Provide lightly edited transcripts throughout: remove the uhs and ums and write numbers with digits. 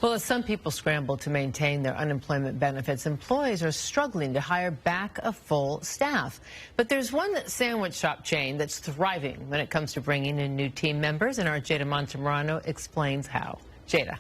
Well, as some people scramble to maintain their unemployment benefits, employees are struggling to hire back a full staff. But there's one sandwich shop chain that's thriving when it comes to bringing in new team members, and our Jada Montemurano explains how. Jada.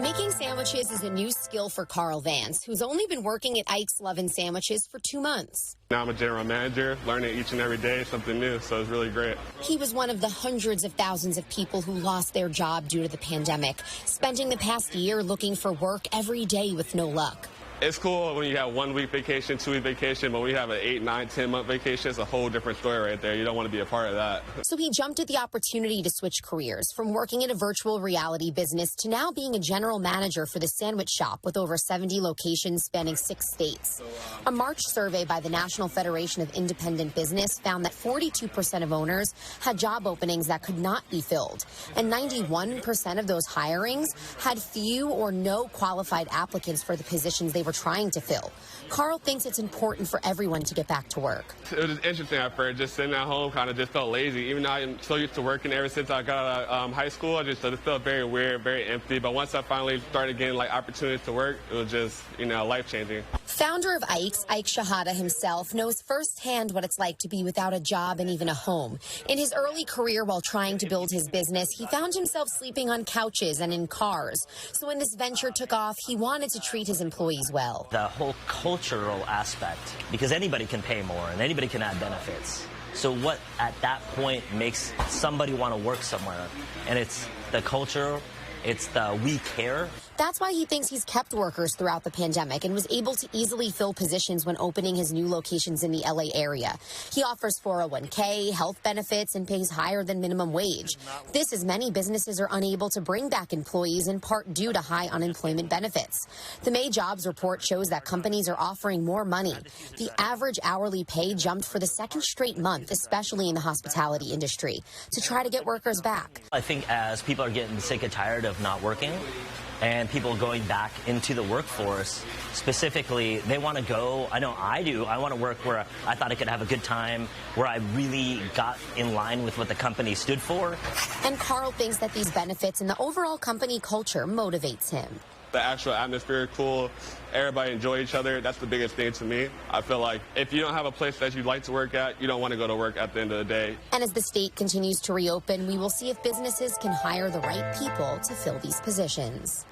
Making sandwiches is a new skill for Carl Vance, who's only been working at Ike's Lovin' Sandwiches for 2 months. Now I'm a general manager, learning each and every day something new, so it's really great. He was one of the hundreds of thousands of people who lost their job due to the pandemic, spending the past year looking for work every day with no luck. It's cool when you have 1 week vacation, 2 week vacation, but when you have an 8, 9, 10-month vacation, it's a whole different story right there. You don't want to be a part of that. So he jumped at the opportunity to switch careers, from working in a virtual reality business to now being a general manager for the sandwich shop with over 70 locations spanning 6 states. A March survey by the National Federation of Independent Business found that 42% of owners had job openings that could not be filled, and 91% of those hirings had few or no qualified applicants for the positions they were trying to fill. Carl thinks it's important for everyone to get back to work. It was just interesting at first, just sitting at home, kind of just felt lazy. Even though I'm so used to working ever since I got out of high school, it felt very weird, very empty. But once I finally started getting opportunities to work, it was just, life-changing. Founder of Ike's, Ike Shahada himself, knows firsthand what it's like to be without a job and even a home. In his early career while trying to build his business, he found himself sleeping on couches and in cars. So when this venture took off, he wanted to treat his employees well. The whole cultural aspect, because anybody can pay more and anybody can add benefits. So what at that point makes somebody want to work somewhere? And it's the culture, it's the we care. That's why he thinks he's kept workers throughout the pandemic and was able to easily fill positions when opening his new locations in the LA area. He offers 401k, health benefits, and pays higher than minimum wage. This as many businesses are unable to bring back employees in part due to high unemployment benefits. The May jobs report shows that companies are offering more money. The average hourly pay jumped for the 2nd straight month, especially in the hospitality industry, to try to get workers back. I think as people are getting sick and tired of not working, and people going back into the workforce, specifically, they want to go, I know I do, I want to work where I thought I could have a good time, where I really got in line with what the company stood for. And Carl thinks that these benefits and the overall company culture motivates him. The actual atmosphere is cool. Everybody enjoy each other. That's the biggest thing to me. I feel like if you don't have a place that you'd like to work at, you don't want to go to work at the end of the day. And as the state continues to reopen, we will see if businesses can hire the right people to fill these positions.